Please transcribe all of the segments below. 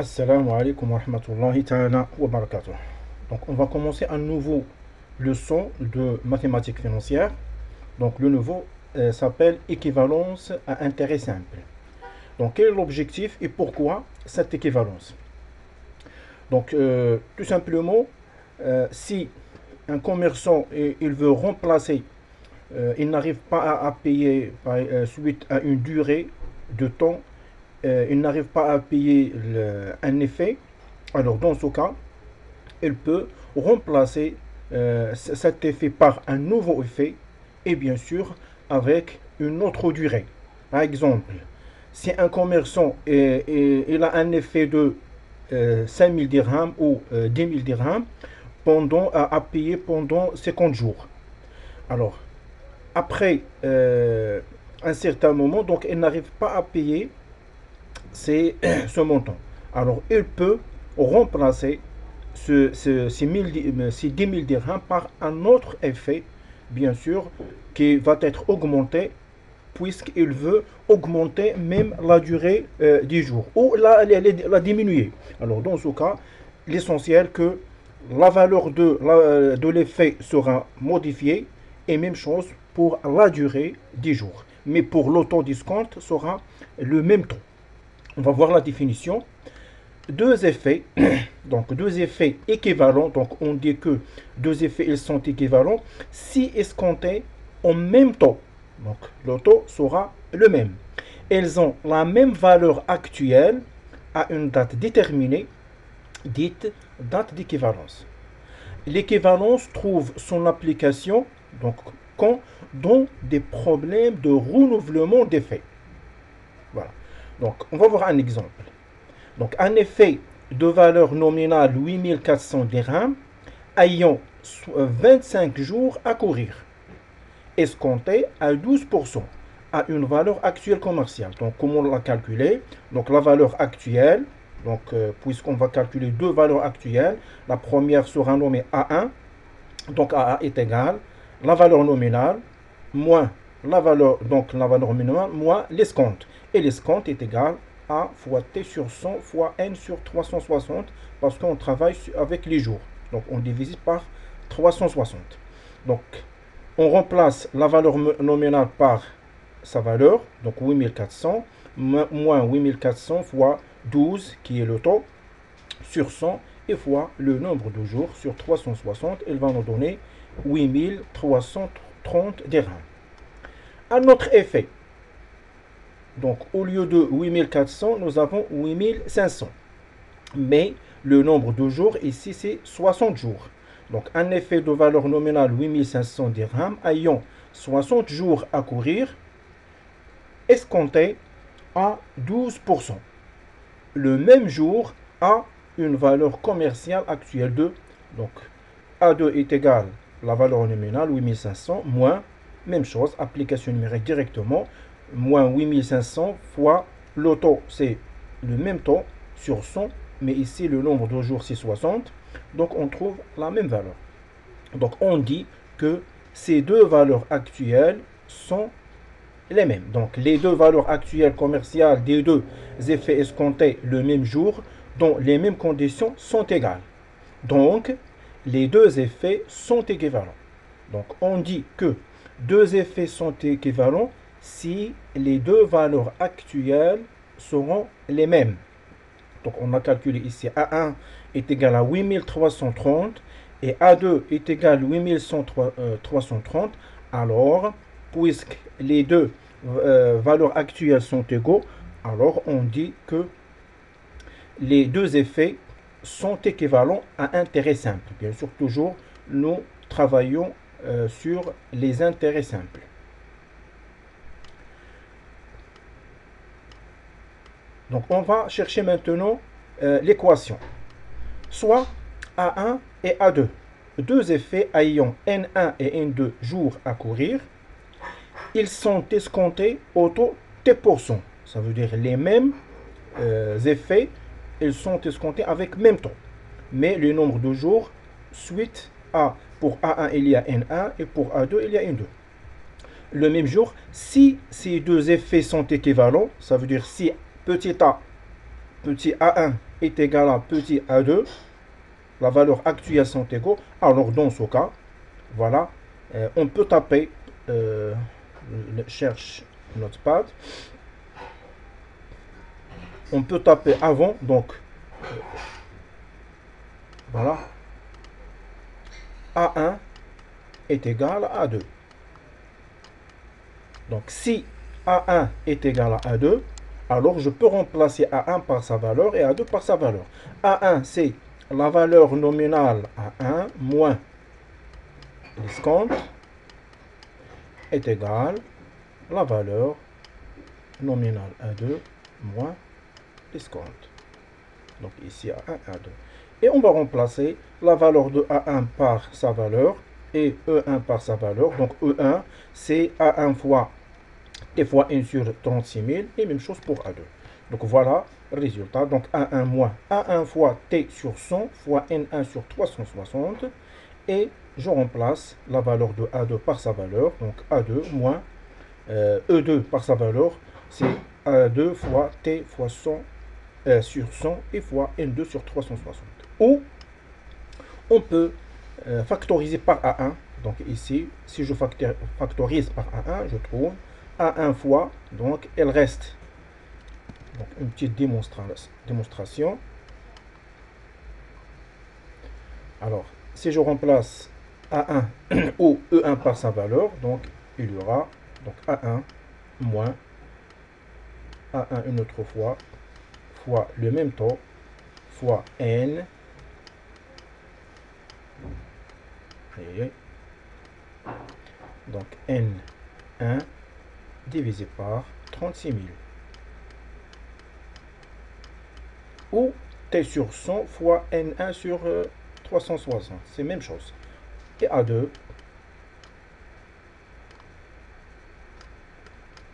Assalamu alaikum wa rahmatullahi ta'ala wa barakatuh. Donc, on va commencer un nouveau leçon de mathématiques financières. Donc, le nouveau s'appelle équivalence à intérêt simple. Donc, quel est l'objectif et pourquoi cette équivalence? Donc, tout simplement, si un commerçant il veut remplacer, il n'arrive pas à payer suite à une durée de temps, il n'arrive pas à payer un effet, alors dans ce cas, il peut remplacer cet effet par un nouveau effet et bien sûr avec une autre durée. Par exemple, si un commerçant il a un effet de 5000 dirhams ou 10 000 dirhams à payer pendant 50 jours. Alors, après un certain moment, donc il n'arrive pas à payer ce montant. Alors, il peut remplacer ces 10 000 dirhams par un autre effet, bien sûr, qui va être augmenté, puisqu'il veut augmenter même la durée des jours, ou la diminuer. Alors, dans ce cas, l'essentiel que la valeur de l'effet sera modifiée, et même chose pour la durée des jours. Mais pour l'autodiscompte sera le même taux. On va voir la définition. Deux effets, donc deux effets équivalents, donc on dit que deux effets ils sont équivalents si escomptés en même temps. Donc le taux sera le même. Ils ont la même valeur actuelle à une date déterminée, dite date d'équivalence. L'équivalence trouve son application donc quand dans des problèmes de renouvellement d'effets. Voilà. Donc on va voir un exemple. Donc, un effet de valeur nominale 8400 dirhams ayant 25 jours à courir, escompté à 12% à une valeur actuelle commerciale. Donc, comment la calculer? Donc, la valeur actuelle, donc, puisqu'on va calculer deux valeurs actuelles, la première sera nommée A1, donc AA est égal la valeur nominale moins la valeur nominale moins l'escompte. Et l'escompte est égal a fois t sur 100 fois n sur 360 parce qu'on travaille avec les jours. Donc on divise par 360. Donc on remplace la valeur nominale par sa valeur, donc 8400, moins 8400 fois 12 qui est le taux sur 100 et fois le nombre de jours sur 360, il va nous donner 8330 dirhams. Un autre effet, donc, au lieu de 8400, nous avons 8500. Mais le nombre de jours ici, c'est 60 jours. Donc, un effet de valeur nominale 8500 dirhams ayant 60 jours à courir, escompté à 12%. Le même jour a une valeur commerciale actuelle de, donc, A2 est égal à la valeur nominale 8500 moins, même chose, application numérique directement, moins 8500 fois le taux, c'est le même taux sur 100, mais ici le nombre de jours c'est 60, donc on trouve la même valeur. Donc on dit que ces deux valeurs actuelles sont les mêmes. Donc les deux valeurs actuelles commerciales des deux effets escomptés le même jour, dans les mêmes conditions, sont égales. Donc les deux effets sont équivalents. Donc on dit que deux effets sont équivalents si les deux valeurs actuelles seront les mêmes. Donc on a calculé ici A1 est égal à 8330 et A2 est égal à 8330. Alors, puisque les deux valeurs actuelles sont égaux, alors on dit que les deux effets sont équivalents à intérêt simple. Bien sûr, toujours, nous travaillons sur les intérêts simples. Donc, on va chercher maintenant l'équation. Soit A1 et A2, deux effets ayant N1 et N2 jours à courir, ils sont escomptés au taux T%. Ça veut dire les mêmes effets, ils sont escomptés avec même taux. Mais le nombre de jours, suite à, pour A1 il y a N1 et pour A2 il y a N2. Le même jour, si ces deux effets sont équivalents, ça veut dire si petit a petit A1 est égal à petit A2, la valeur actuelle sont égaux, alors dans ce cas, voilà, on peut taper, cherche Notepad, on peut taper avant, donc voilà, A1 est égal à A2. Donc si A1 est égal à A2, alors je peux remplacer A1 par sa valeur et A2 par sa valeur. A1 c'est la valeur nominale A1 moins l'escompte est égal à la valeur nominale A2 moins l'escompte. Donc ici A1, A2. Et on va remplacer la valeur de A1 par sa valeur et E1 par sa valeur. Donc E1 c'est A1 fois T fois 1 sur 36 000 et même chose pour A2. Donc voilà le résultat. Donc A1 moins A1 fois T sur 100 fois N1 sur 360. Et je remplace la valeur de A2 par sa valeur. Donc A2 moins E2 par sa valeur. C'est A2 fois T fois 100 sur 100 et fois N2 sur 360. Ou on peut factoriser par A1. Donc ici, si je factorise par A1, je trouve A1 fois, donc elle reste. Donc une petite démonstration. Alors, si je remplace A1 ou E1 par sa valeur, donc il y aura donc A1 moins A1 une autre fois le même taux fois N et donc N1 divisé par 36 000 ou T sur 100 fois N1 sur 360, c'est la même chose. Et A2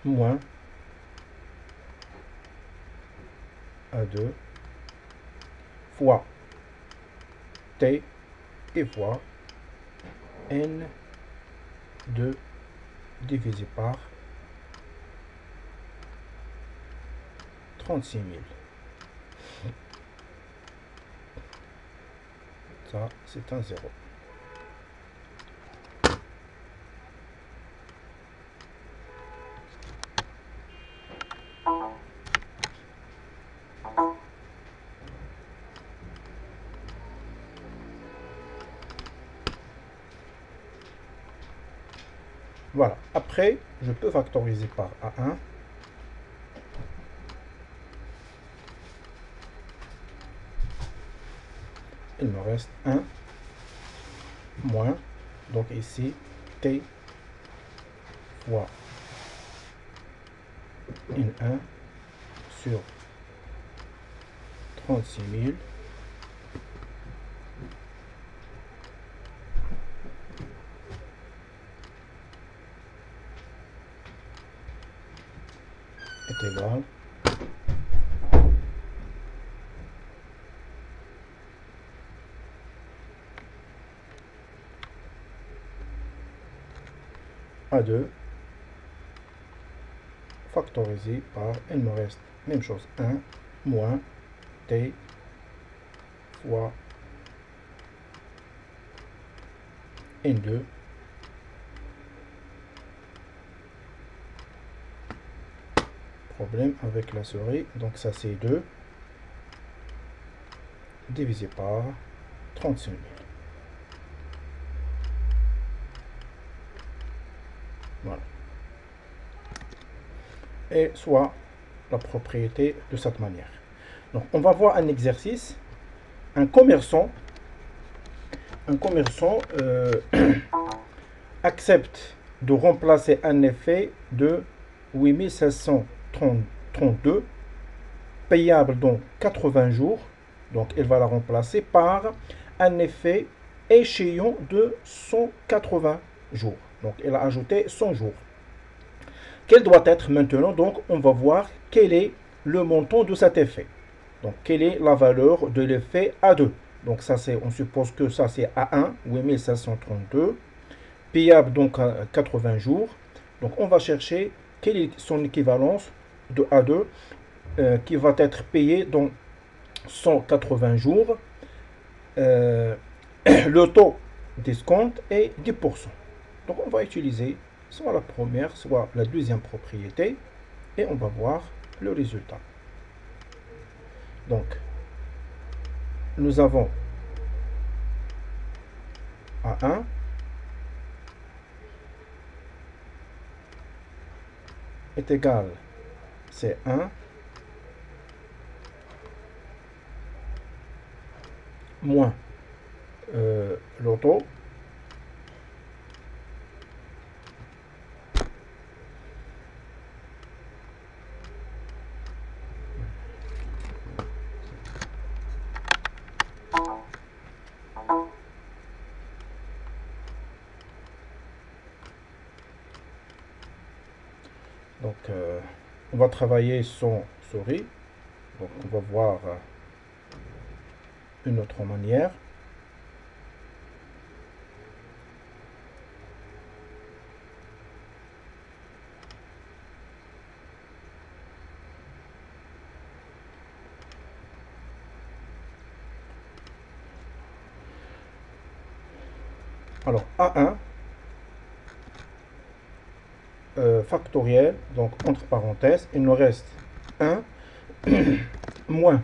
moins A2 fois T et fois N2 divisé par 36 000. Ça, c'est un 0. Voilà. Après, je peux factoriser par A1. Il me reste 1 moins, donc ici, T fois N1 sur 36 000 est égal à 2 factorisé par, il me reste même chose, 1 moins T fois N2 problème avec la souris, donc ça c'est 2 divisé par 35 000. Voilà. Et soit la propriété de cette manière. Donc on va voir un exercice. Un commerçant accepte de remplacer un effet de 8732 payable dans 80 jours. Donc il va la remplacer par un effet échéant de 180 jours. Donc il a ajouté 100 jours. Quel doit être maintenant? Donc on va voir quel est le montant de cet effet. Donc quelle est la valeur de l'effet A2? Donc ça c'est, on suppose que ça c'est A1, 8732, payable donc à 80 jours. Donc on va chercher quelle est son équivalence de A2 qui va être payé dans 180 jours, le taux d'escompte est 10%. Donc on va utiliser soit la première, soit la deuxième propriété et on va voir le résultat. Donc, nous avons A1 est égal C1 moins l'auto donc on va travailler son souris, donc on va voir une autre manière. Alors A1 factoriel, donc entre parenthèses, il nous reste 1 moins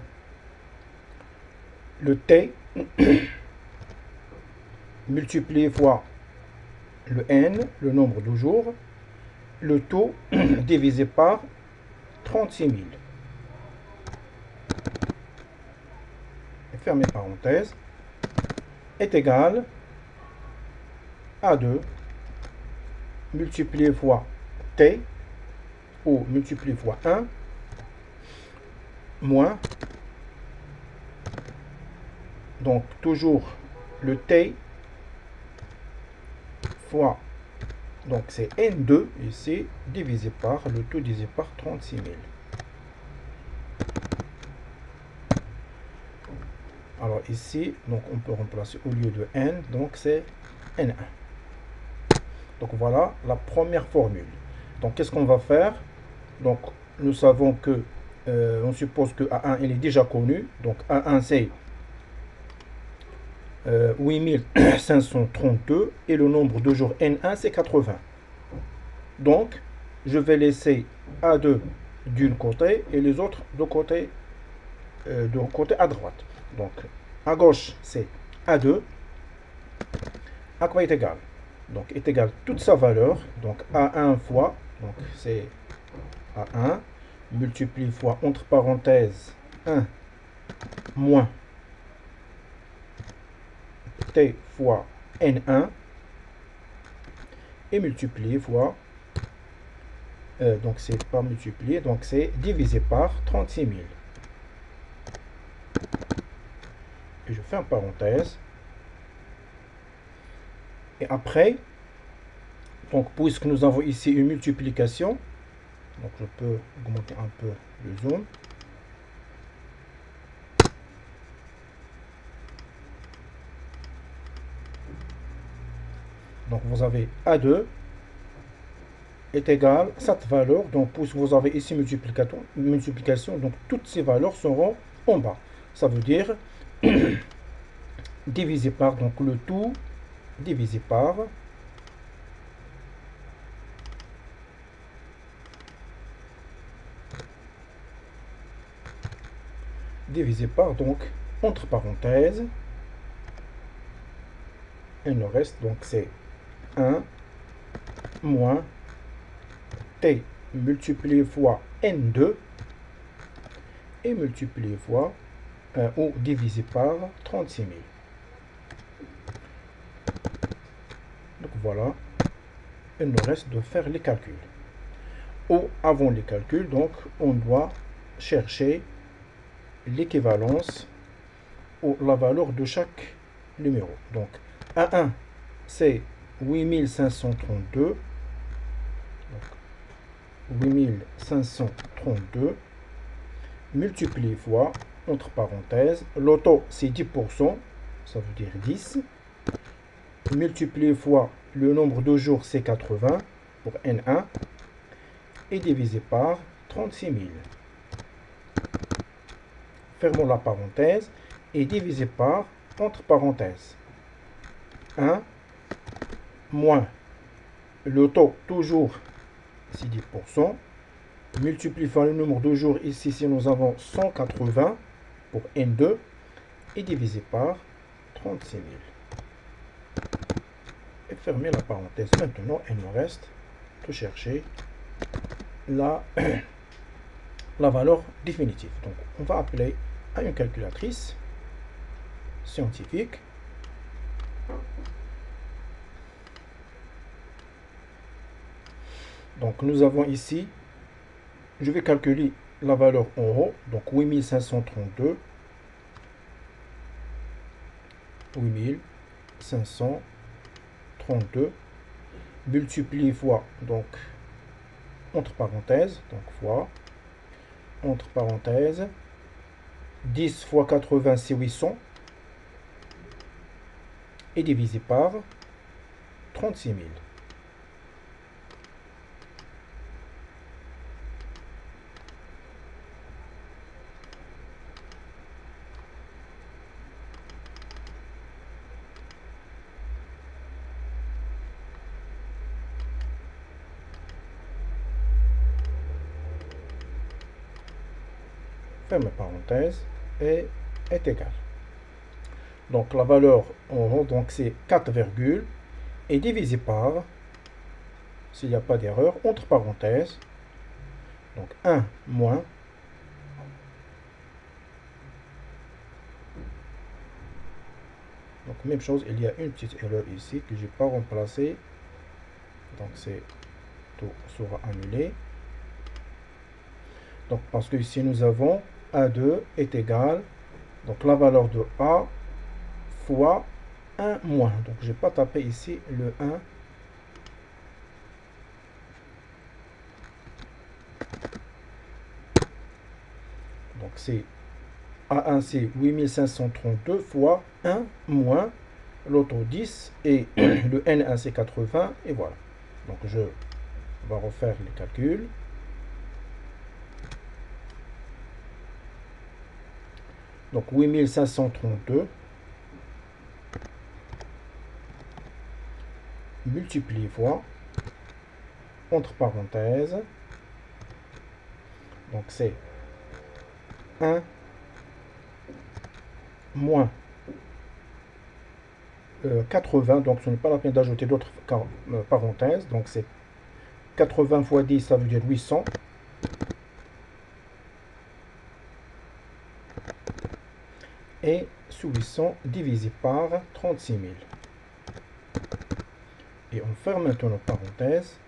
le t multiplié fois le n, le nombre de jours, le taux divisé par 36 000. Et fermez parenthèse, est égal à 2 multiplié fois t, ou multiplié fois 1, moins, donc toujours le t fois, donc c'est n2 ici, divisé par le tout divisé par 36 000. Alors ici, donc on peut remplacer au lieu de n, donc c'est n1. Donc voilà la première formule. Donc qu'est-ce qu'on va faire? Donc nous savons que, on suppose que A1 il est déjà connu. Donc A1 c'est 8532 et le nombre de jours N1 c'est 80. Donc je vais laisser A2 d'un côté et les autres de côté à droite. Donc à gauche c'est A2. À quoi est égal? Donc est égal toute sa valeur. Donc A1 fois, donc c'est A1 multiplié fois entre parenthèses 1 moins t fois n1 et multiplié fois, donc c'est pas multiplié, donc c'est divisé par 36 000. Et je fais une parenthèse. Et après, donc puisque nous avons ici une multiplication, donc je peux augmenter un peu le zoom. Donc vous avez A2 est égal à cette valeur. Donc puisque vous avez ici multiplication, donc toutes ces valeurs seront en bas. Ça veut dire divisé par, donc le tout divisé par donc entre parenthèses, il nous reste, donc c'est 1 moins t multiplié fois n2 et multiplié fois ou divisé par 36 000. Donc voilà, il nous reste de faire les calculs. Ou avant les calculs, donc on doit chercher l'équivalence ou la valeur de chaque numéro. Donc A1 c'est 8532. 8532 multiplié fois, entre parenthèses, le taux c'est 10%, ça veut dire 10, multiplié fois le nombre de jours c'est 80 pour N1, et divisé par 36 000. fermons la parenthèse, et divisé par, entre parenthèses, 1 moins le taux, toujours ici 10%, multiplie par le nombre de jours, ici si nous avons 180 pour N2, et divisé par 36 000. Et fermer la parenthèse. Maintenant, il nous reste de chercher la valeur définitive. Donc, on va appeler à une calculatrice scientifique. Donc, nous avons ici, je vais calculer la valeur en haut, donc 8532, 8532, multiplié fois, donc, entre parenthèses, donc fois, entre parenthèses, 10 fois 80, c'est 800, et divisé par 36 000. Ferme parenthèse et est égal. Donc la valeur en haut, donc c'est 4, et divisé par, s'il n'y a pas d'erreur, entre parenthèses, donc 1 moins, donc même chose, il y a une petite erreur ici que je n'ai pas remplacée, donc c'est tout sera annulé. Donc parce que ici nous avons A2 est égal, donc la valeur de A fois 1 moins. Donc je n'ai pas tapé ici le 1. Donc c'est A1 c'est 8532 fois 1 moins l'autre 10 et le N1 c'est 80 et voilà. Donc je vais refaire les calculs. Donc 8532 multiplié fois, entre parenthèses, donc c'est 1 moins 80, donc ce n'est pas la peine d'ajouter d'autres parenthèses, donc c'est 80 fois 10, ça veut dire 800. Et ce 800 divisé par 36 000. Et on ferme maintenant nos parenthèses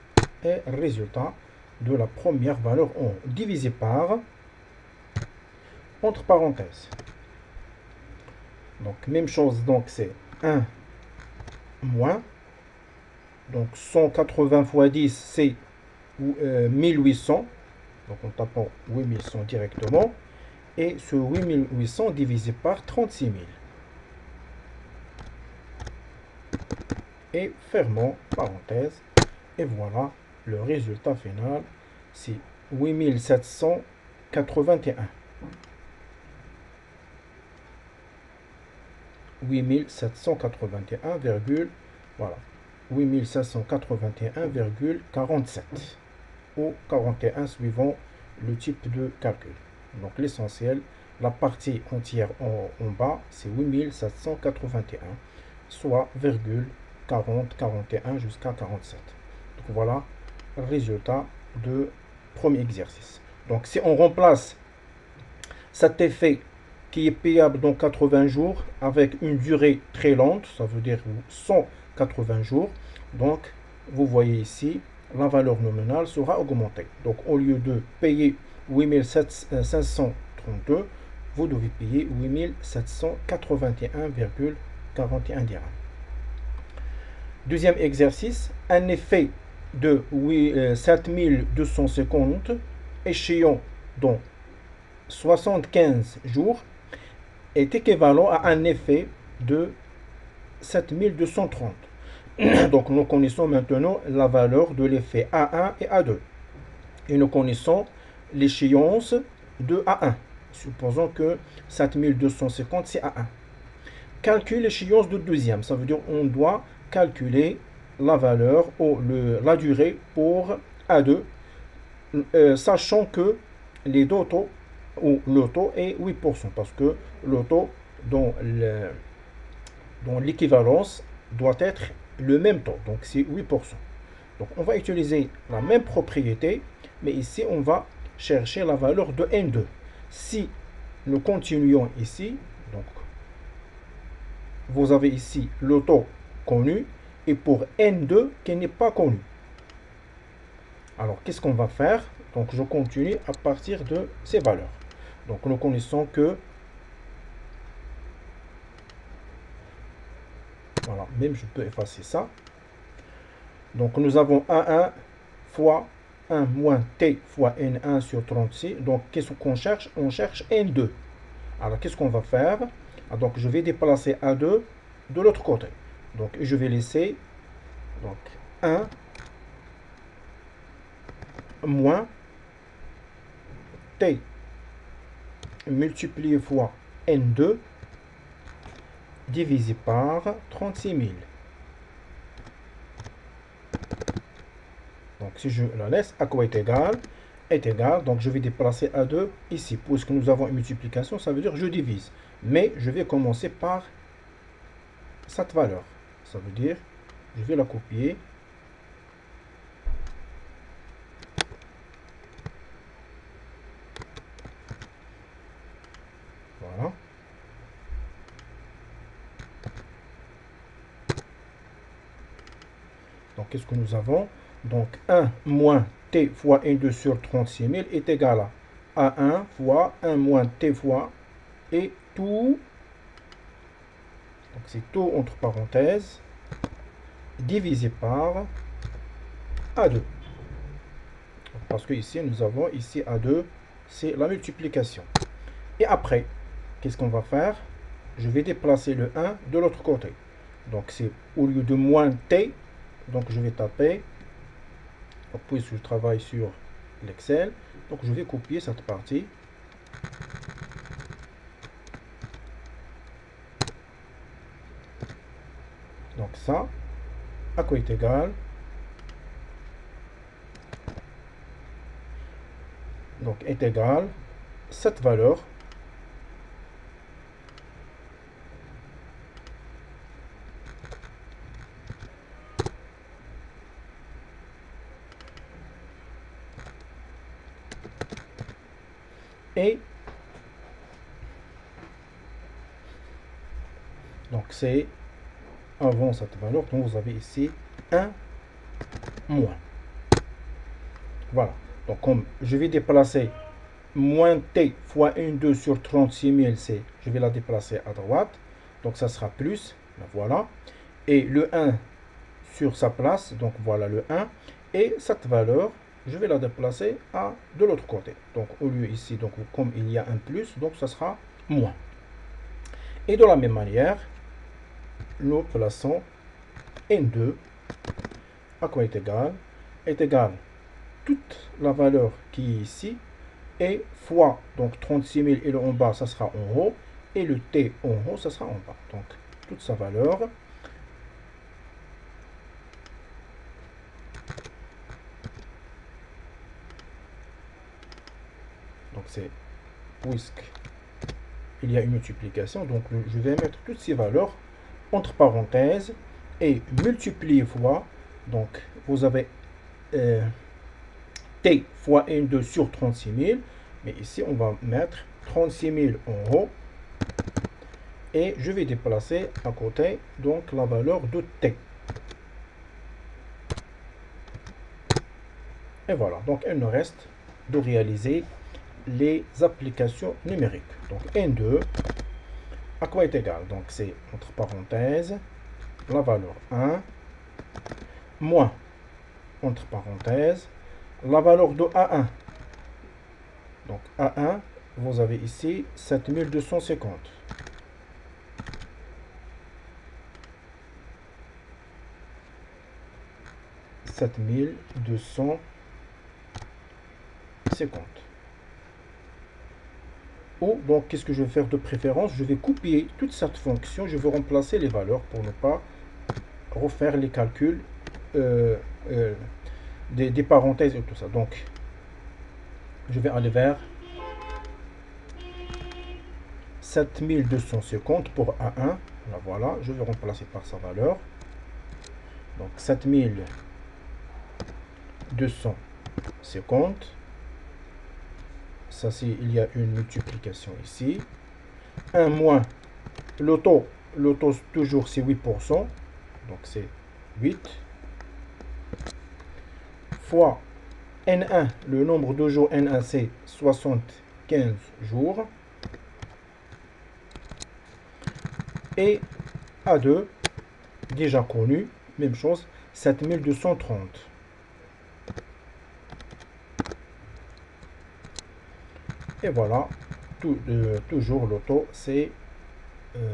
et résultat de la première valeur en haut, divisé par, entre parenthèses. Donc même chose, donc c'est 1 moins, donc 180 fois 10 c'est 1800, donc en tapant 8100 directement, et ce 8800 divisé par 36 000. Et fermons parenthèse, et voilà le résultat final, c'est 8781. 8781, voilà, 8781,47 ou 41 suivant le type de calcul. Donc l'essentiel, la partie entière en bas, c'est 8781, soit virgule 40, 41 jusqu'à 47. Donc voilà le résultat de premier exercice. Donc si on remplace cet effet qui est payable dans 80 jours avec une durée très lente, ça veut dire 180 jours, donc vous voyez ici, la valeur nominale sera augmentée. Donc au lieu de payer 8532, vous devez payer 8781,41 dirhams. Deuxième exercice, un effet de 7250 échéant dans 75 jours est équivalent à un effet de 7230. Donc nous connaissons maintenant la valeur de l'effet A1 et A2. Et nous connaissons l'échéance de A1. Supposons que 7250 c'est A1. Calcule l'échéance de deuxième. Ça veut dire on doit calculer la valeur ou la durée pour A2, sachant que les deux taux ou le taux est 8%, parce que le taux dans l'équivalence doit être le même taux, donc c'est 8%. Donc on va utiliser la même propriété, mais ici on va chercher la valeur de N2. Si nous continuons ici, donc vous avez ici le taux connu et pour N2 qui n'est pas connu. Alors qu'est-ce qu'on va faire? Donc je continue à partir de ces valeurs. Donc nous connaissons que, voilà, même je peux effacer ça. Donc nous avons A1 fois 1 moins T fois N1 sur 36. Donc qu'est-ce qu'on cherche? On cherche N2. Alors qu'est-ce qu'on va faire? Donc je vais déplacer A2 de l'autre côté. Donc je vais laisser donc 1 moins T multiplié fois N2 divisé par 36 000. Donc si je la laisse, à quoi est égal? Est égal, donc je vais déplacer A2 ici. Puisque nous avons une multiplication, ça veut dire que je divise. Mais je vais commencer par cette valeur. Ça veut dire, je vais la copier. Voilà. Donc qu'est-ce que nous avons? Donc 1 moins T fois N2 sur 36 000 est égal à 1 fois 1 moins T fois et tout. Donc c'est tout entre parenthèses divisé par A2. Parce que ici nous avons ici A2, c'est la multiplication. Et après, qu'est-ce qu'on va faire? Je vais déplacer le 1 de l'autre côté. Donc c'est au lieu de moins T, donc je vais taper, puisque je travaille sur l'Excel, donc je vais copier cette partie. Donc ça, à quoi est égal? Donc est égal cette valeur et donc c'est avant cette valeur, donc vous avez ici 1 moins. Voilà. Donc comme je vais déplacer moins T fois 1,2 sur 36 000, c'est, je vais la déplacer à droite. Donc ça sera plus. Voilà. Et le 1 sur sa place, donc voilà le 1. Et cette valeur, je vais la déplacer de l'autre côté. Donc au lieu ici, donc comme il y a un plus, donc ça sera moins. Et de la même manière, nous plaçons N2 à quoi est égal? Est égal toute la valeur qui est ici et fois donc 36 000 et le en bas ça sera en haut et le T en haut ça sera en bas. Donc toute sa valeur. Donc c'est puisque il y a une multiplication, donc je vais mettre toutes ces valeurs entre parenthèses et multiplier fois. Donc vous avez T fois N2 sur 36 000. Mais ici, on va mettre 36 000 en haut. Et je vais déplacer à côté donc la valeur de T. Et voilà. Donc, il nous reste de réaliser les applications numériques. Donc, N2 à quoi est égal? Donc, c'est entre parenthèses la valeur 1 moins entre parenthèses la valeur de A1. Donc A1, vous avez ici 7250. Ou donc, qu'est-ce que je vais faire de préférence? Je vais copier toute cette fonction, je vais remplacer les valeurs pour ne pas refaire les calculs euh, euh, des parenthèses et tout ça. Donc, je vais aller vers 7250 pour A1. Là, voilà, je vais remplacer par sa valeur. Donc, 7250. Ça, c'est, il y a une multiplication ici. 1 moins le taux toujours c'est 8%. Donc, c'est 8 fois N1, le nombre de jours N1, c'est 75 jours. Et A2, déjà connu, même chose, 7230. Et voilà, toujours l'auto, c'est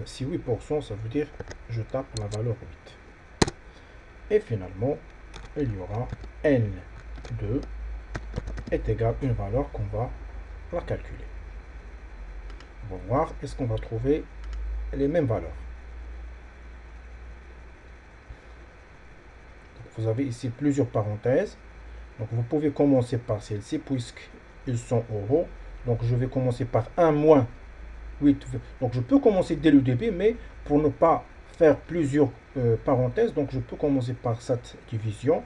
si 8%, ça veut dire je tape la valeur 8. Et finalement, il y aura N2 est égal à une valeur qu'on va la calculer. On va voir, est-ce qu'on va trouver les mêmes valeurs. Vous avez ici plusieurs parenthèses. Donc vous pouvez commencer par celle-ci puisqu'ils sont euros. Donc je vais commencer par 1 moins 8. Donc je peux commencer dès le début, mais pour ne pas faire plusieurs parenthèses, donc je peux commencer par cette division.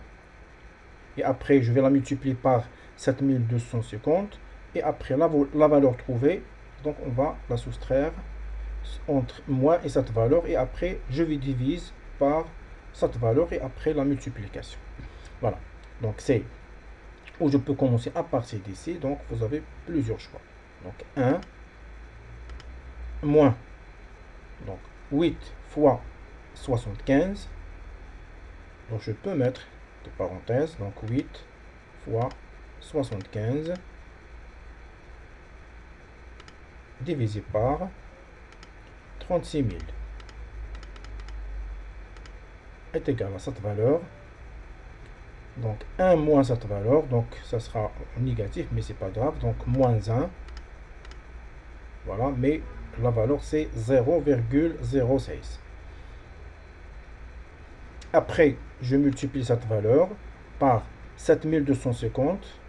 Et après, je vais la multiplier par 7250. Et après la valeur trouvée, donc on va la soustraire entre moins et cette valeur. Et après, je vais diviser par cette valeur et après la multiplication. Voilà. Donc c'est où je peux commencer à partir d'ici. Donc vous avez plusieurs choix. Donc 1 moins, donc 8 fois 75. Donc je peux mettre de parenthèses, donc 8 fois 75 divisé par 36 000 est égal à cette valeur. Donc 1 moins cette valeur, donc ça sera négatif, mais c'est pas grave. Donc moins 1. Voilà, mais la valeur c'est 0,06. Après, je multiplie cette valeur par 7250.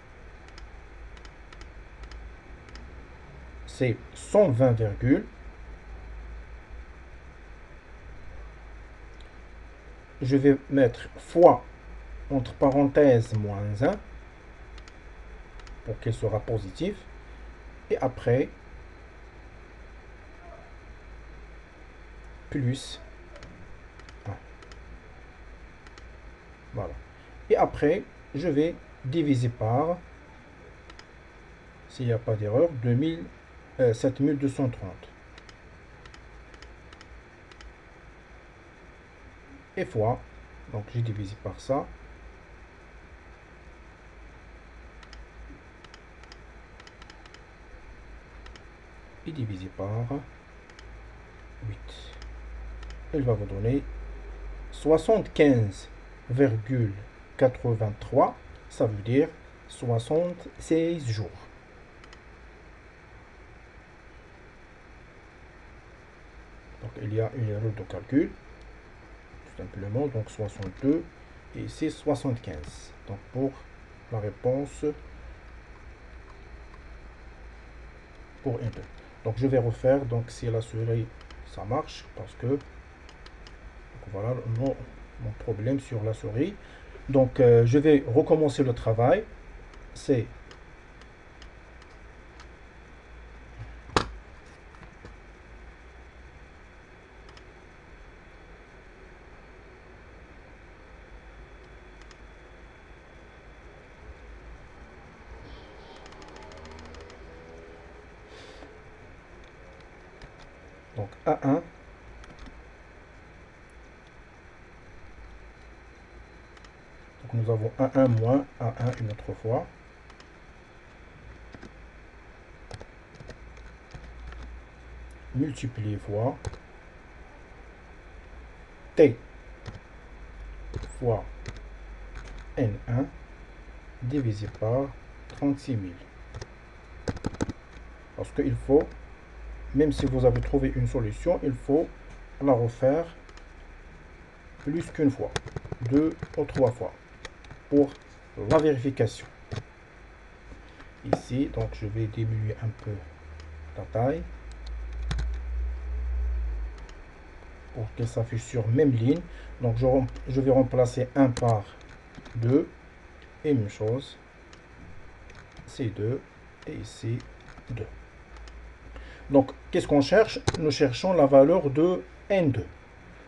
C'est 120 virgules. Je vais mettre fois entre parenthèses moins 1 pour qu'il sera positif. Et après, plus 1. Voilà. Et après, je vais diviser par, s'il n'y a pas d'erreur, 7230. Et fois, donc j'ai divisé par ça. Et divisé par 8. Il va vous donner 75,83. Ça veut dire 76 jours. Donc il y a une erreur de calcul. Tout simplement, donc 62 et ici 75. Donc pour la réponse pour Intel. Donc je vais refaire, donc si la souris ça marche, parce que donc voilà mon problème sur la souris. Donc je vais recommencer le travail. C'est donc A1. Donc nous avons A1 moins A1 une autre fois. Multiplié fois T fois N1 divisé par 36 000. parce qu'il faut, même si vous avez trouvé une solution, il faut la refaire plus qu'une fois, 2 ou 3 fois pour la vérification. Ici, donc je vais diminuer un peu la taille pour qu'elle s'affiche sur même ligne. Donc je vais remplacer 1 par 2 et même chose, c'est 2 et ici 2. Donc qu'est-ce qu'on cherche? Nous cherchons la valeur de N2.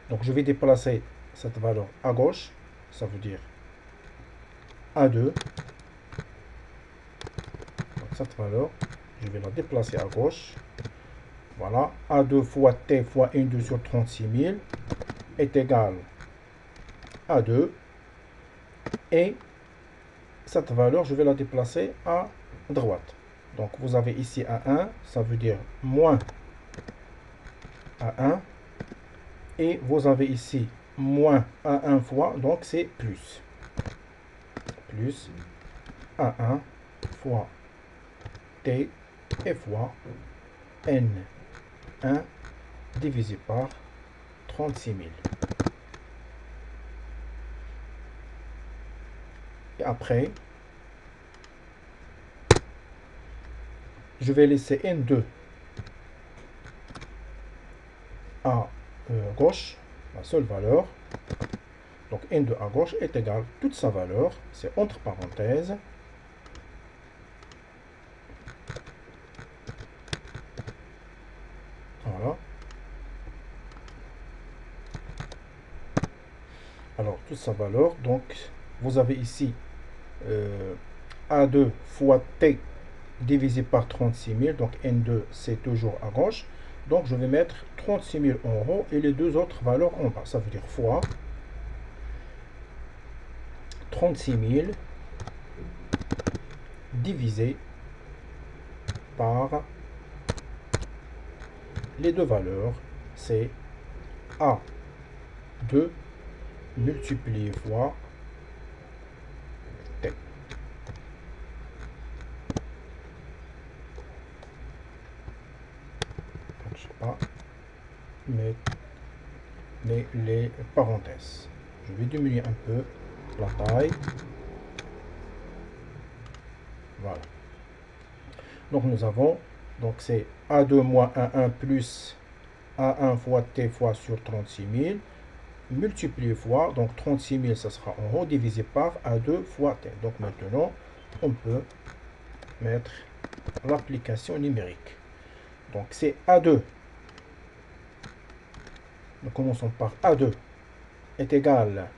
Donc je vais déplacer cette valeur à gauche, ça veut dire A2. Donc cette valeur, je vais la déplacer à gauche. Voilà, A2 fois T fois N2 sur 36 000 est égal à 2. Et cette valeur, je vais la déplacer à droite. Donc vous avez ici A1, ça veut dire moins A1. Et vous avez ici moins A1 fois, donc c'est plus. Plus A1 fois T et fois N1 divisé par 36 000. Et après, je vais laisser N2 à gauche, la seule valeur. Donc N2 à gauche est égal, toute sa valeur, c'est entre parenthèses. Voilà. Alors, toute sa valeur, donc vous avez ici A2 fois T divisé par 36 000, donc N2 c'est toujours à gauche. Donc je vais mettre 36 000 en haut et les deux autres valeurs en bas. Ça veut dire fois 36 000 divisé par les deux valeurs, c'est A2 multiplié fois T. Donc, je sais pas, mais les parenthèses. Je vais diminuer un peu la taille. Voilà. Donc nous avons, donc c'est A2 moins A1 plus A1 fois T fois sur 36 000 multiplié fois, donc 36 000 ça sera en haut divisé par A2 fois T. Donc maintenant on peut mettre l'application numérique. Donc c'est A2. Nous commençons par A2 est égal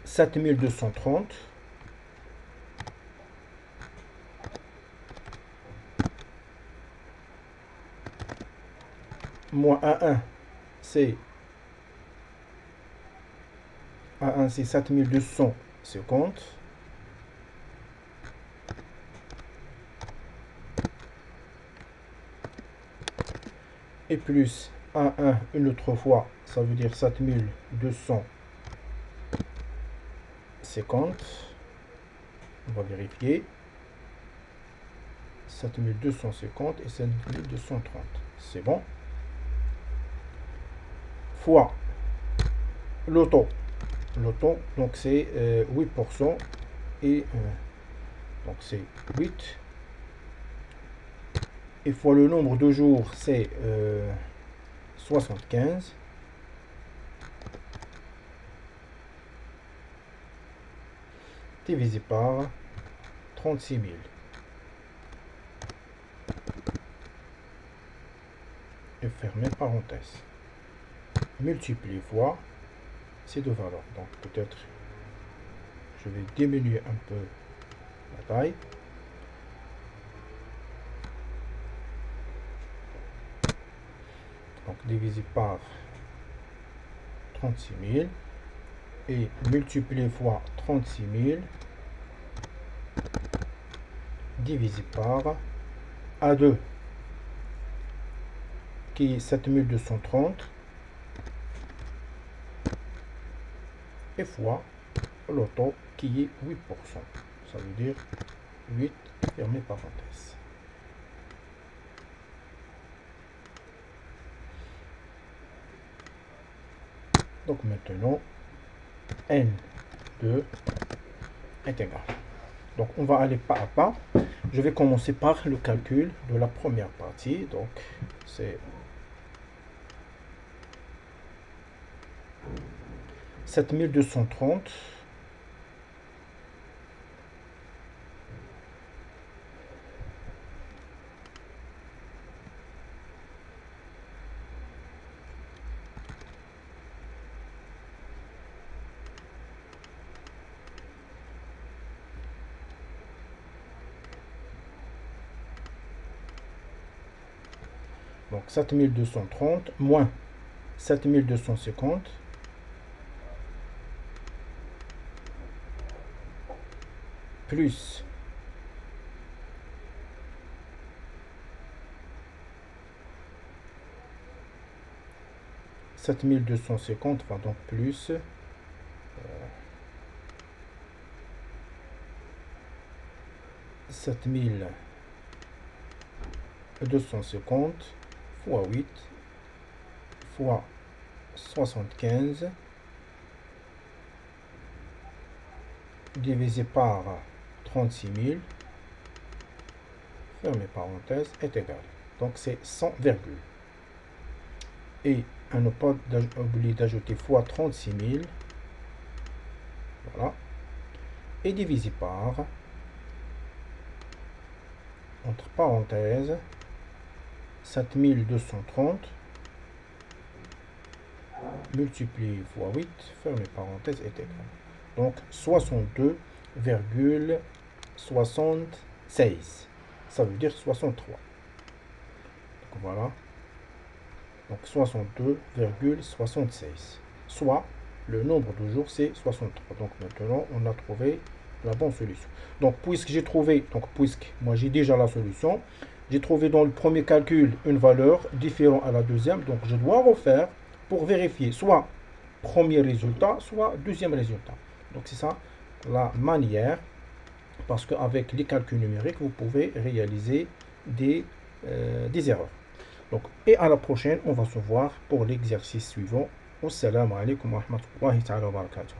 7230 moins A1 c'est 7250 et plus A1 une autre fois, ça veut dire 7250. On va vérifier. 7250 et 7230. C'est bon. Fois l'auto. L'auto, donc c'est 8%. Et donc c'est 8. Et fois le nombre de jours, c'est 75. Divisé par 36 000. Et fermer parenthèse. Multiplié fois ces deux valeurs. Donc peut-être je vais diminuer un peu la taille. Donc divisé par 36 000 et multiplié fois 36 000 divisé par A2 qui est 7230 et fois l'auto qui est 8%. Ça veut dire 8, fermez parenthèse. Donc maintenant, N2 est égal. Donc on va aller pas à pas. Je vais commencer par le calcul de la première partie. Donc c'est 7230 donc 7230 moins 7250 plus 7250 va donc plus 7250 fois 8 fois 75 divisé par 36 000, fermez parenthèse, est égal. Donc c'est 100 virgule. Et à ne pas oublier d'ajouter fois 36 000, voilà, et divisé par, entre parenthèses, 7230 multiplié fois 8, fermez parenthèse, est égal. Donc 62,76. Ça veut dire 63. Donc voilà. Donc 62,76. Soit le nombre de jours c'est 63. Donc maintenant on a trouvé la bonne solution. Donc puisque j'ai trouvé, donc puisque moi j'ai déjà la solution, j'ai trouvé dans le premier calcul une valeur différente à la deuxième. Donc je dois refaire pour vérifier soit premier résultat, soit deuxième résultat. Donc c'est ça la manière, parce qu'avec les calculs numériques, vous pouvez réaliser des erreurs. Donc, et à la prochaine, on va se voir pour l'exercice suivant. Wassalamu alaikum wa rahmatullahi wa barakatuh.